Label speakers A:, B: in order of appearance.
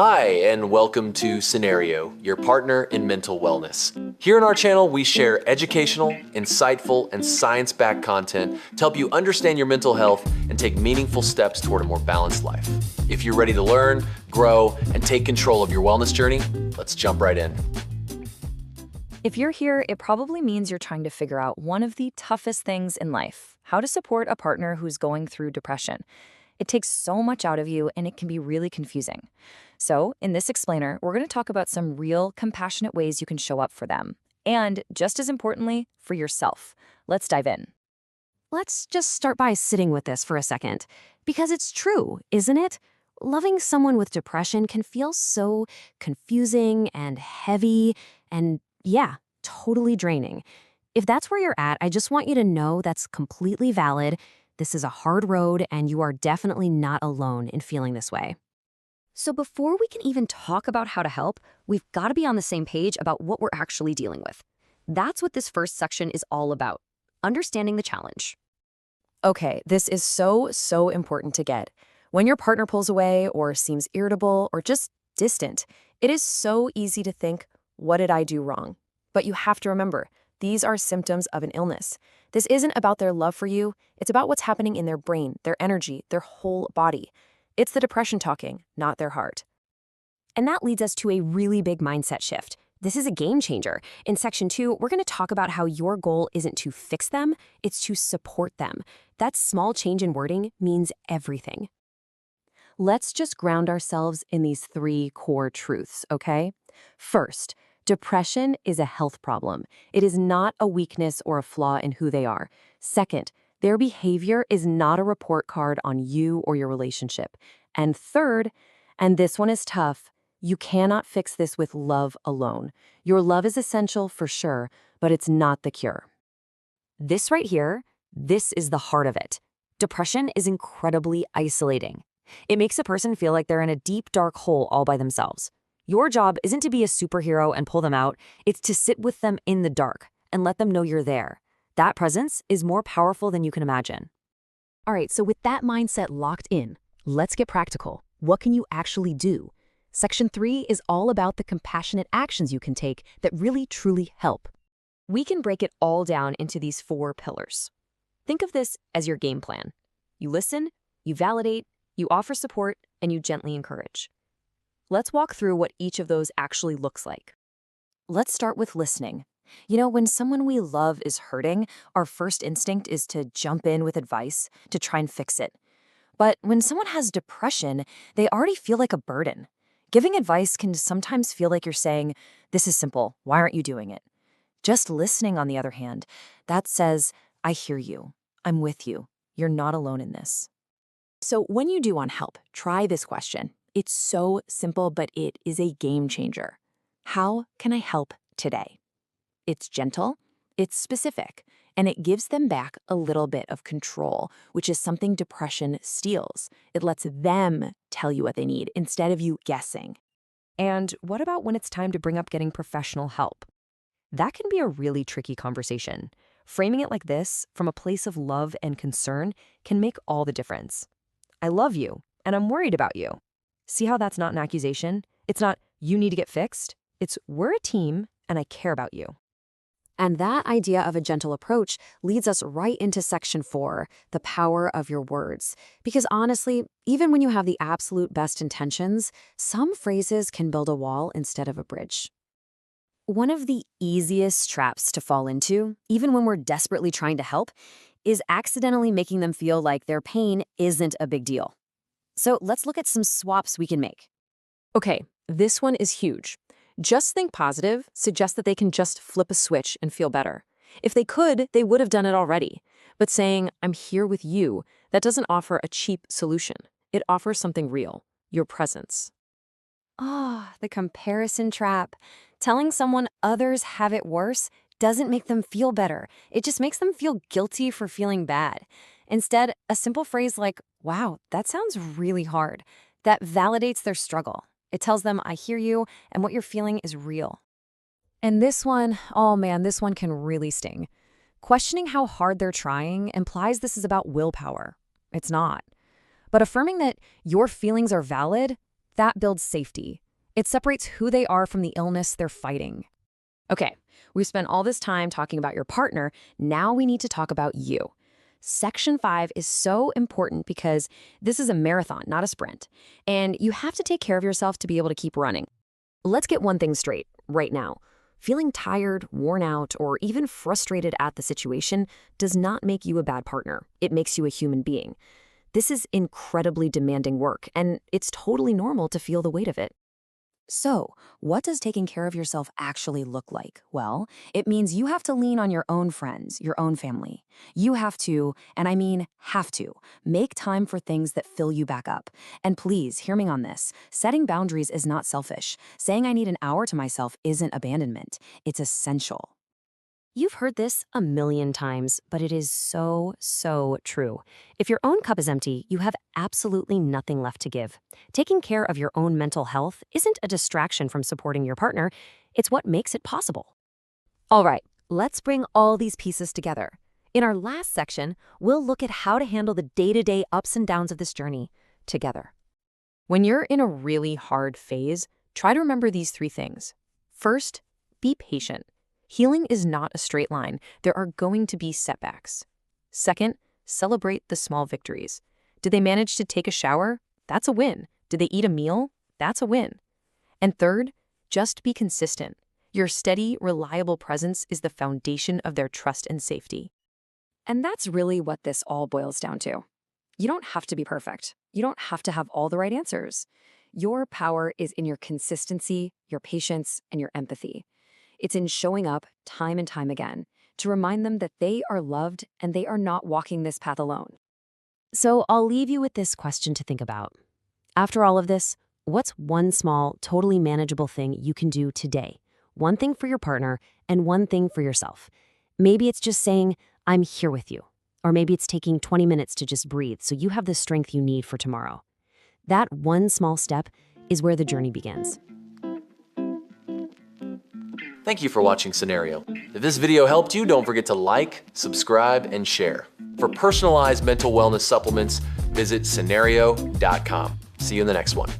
A: Hi, and welcome to Cenario, your partner in mental wellness. Here on our channel, we share educational, insightful, and science-backed content to help you understand your mental health and take meaningful steps toward a more balanced life. If you're ready to learn, grow, and take control of your wellness journey, let's jump right in.
B: If you're here, it probably means you're trying to figure out one of the toughest things in life: how to support a partner who's going through depression. It takes so much out of you, and it can be really confusing. So, in this explainer, we're going to talk about some real, compassionate ways you can show up for them. And, just as importantly, for yourself. Let's dive in.
C: Let's just start by sitting with this for a second. Because it's true, isn't it? Loving someone with depression can feel so confusing and heavy and, yeah, totally draining. If that's where you're at, I just want you to know that's completely valid. This is a hard road, and you are definitely not alone in feeling this way. So before we can even talk about how to help, we've got to be on the same page about what we're actually dealing with. That's what this first section is all about: understanding the challenge.
B: Okay, this is so important to get. When your partner pulls away or seems irritable or just distant, it is so easy to think, what did I do wrong? But you have to remember, these are symptoms of an illness. This isn't about their love for you. It's about what's happening in their brain, their energy, their whole body. It's the depression talking, not their heart.
C: And that leads us to a really big mindset shift. This is a game changer. In Section 2, we're going to talk about how your goal isn't to fix them, it's to support them. That small change in wording means everything. Let's just ground ourselves in these three core truths, okay? First, depression is a health problem. It is not a weakness or a flaw in who they are. Second, their behavior is not a report card on you or your relationship. And third, and this one is tough, you cannot fix this with love alone. Your love is essential for sure, but it's not the cure. This right here, this is the heart of it. Depression is incredibly isolating. It makes a person feel like they're in a deep, dark hole all by themselves. Your job isn't to be a superhero and pull them out. It's to sit with them in the dark and let them know you're there. That presence is more powerful than you can imagine.
D: All right, so with that mindset locked in, let's get practical. What can you actually do? Section 3 is all about the compassionate actions you can take that really, truly help.
C: We can break it all down into these 4 pillars. Think of this as your game plan. You listen, you validate, you offer support, and you gently encourage. Let's walk through what each of those actually looks like.
B: Let's start with listening. You know, when someone we love is hurting, our first instinct is to jump in with advice, to try and fix it. But when someone has depression, they already feel like a burden. Giving advice can sometimes feel like you're saying, "This is simple, why aren't you doing it?" Just listening, on the other hand, that says, "I hear you, I'm with you, you're not alone in this."
D: So when you do want help, try this question. It's so simple, but it is a game changer. How can I help today? It's gentle, it's specific, and it gives them back a little bit of control, which is something depression steals. It lets them tell you what they need instead of you guessing.
B: And what about when it's time to bring up getting professional help? That can be a really tricky conversation. Framing it like this, from a place of love and concern, can make all the difference. I love you, and I'm worried about you. See how that's not an accusation? It's not, you need to get fixed. It's, we're a team, and I care about you.
C: And that idea of a gentle approach leads us right into Section 4, the power of your words. Because honestly, even when you have the absolute best intentions, some phrases can build a wall instead of a bridge. One of the easiest traps to fall into, even when we're desperately trying to help, is accidentally making them feel like their pain isn't a big deal. So let's look at some swaps we can make.
D: Okay, this one is huge. Just think positive suggests that they can just flip a switch and feel better. If they could, they would have done it already. But saying, "I'm here with you," that doesn't offer a cheap solution. It offers something real, your presence.
C: The comparison trap. Telling someone others have it worse doesn't make them feel better. It just makes them feel guilty for feeling bad. Instead, a simple phrase like, "Wow, that sounds really hard," that validates their struggle. It tells them, "I hear you, and what you're feeling is real."
B: And this one, oh man, this one can really sting. Questioning how hard they're trying implies this is about willpower. It's not. But affirming that your feelings are valid, That builds safety. It separates who they are from the illness they're fighting. Okay, we've spent all this time talking about your partner. Now we need to talk about you. Section 5 is so important because this is a marathon, not a sprint. And you have to take care of yourself to be able to keep running. Let's get one thing straight right now. Feeling tired, worn out, or even frustrated at the situation does not make you a bad partner. It makes you a human being. This is incredibly demanding work, and it's totally normal to feel the weight of it.
D: So, what does taking care of yourself actually look like? Well, it means you have to lean on your own friends, your own family. You have to, and I mean have to, make time for things that fill you back up. And please, hear me on this. Setting boundaries is not selfish. Saying I need an hour to myself isn't abandonment. It's essential.
C: You've heard this a million times, but it is so, so true. If your own cup is empty, you have absolutely nothing left to give. Taking care of your own mental health isn't a distraction from supporting your partner. It's what makes it possible. All right, let's bring all these pieces together. In our last section, we'll look at how to handle the day-to-day ups and downs of this journey together.
B: When you're in a really hard phase, try to remember these 3 things. First, be patient. Healing is not a straight line. There are going to be setbacks. Second, celebrate the small victories. Did they manage to take a shower? That's a win. Did they eat a meal? That's a win. And third, just be consistent. Your steady, reliable presence is the foundation of their trust and safety.
D: And that's really what this all boils down to. You don't have to be perfect. You don't have to have all the right answers. Your power is in your consistency, your patience, and your empathy. It's in showing up time and time again to remind them that they are loved and they are not walking this path alone.
C: So I'll leave you with this question to think about. After all of this, what's one small, totally manageable thing you can do today? One thing for your partner and one thing for yourself. Maybe it's just saying, I'm here with you. Or maybe it's taking 20 minutes to just breathe so you have the strength you need for tomorrow. That one small step is where the journey begins.
A: Thank you for watching Cenario. If this video helped you, don't forget to like, subscribe, and share. For personalized mental wellness supplements, visit Cenario.com. See you in the next one.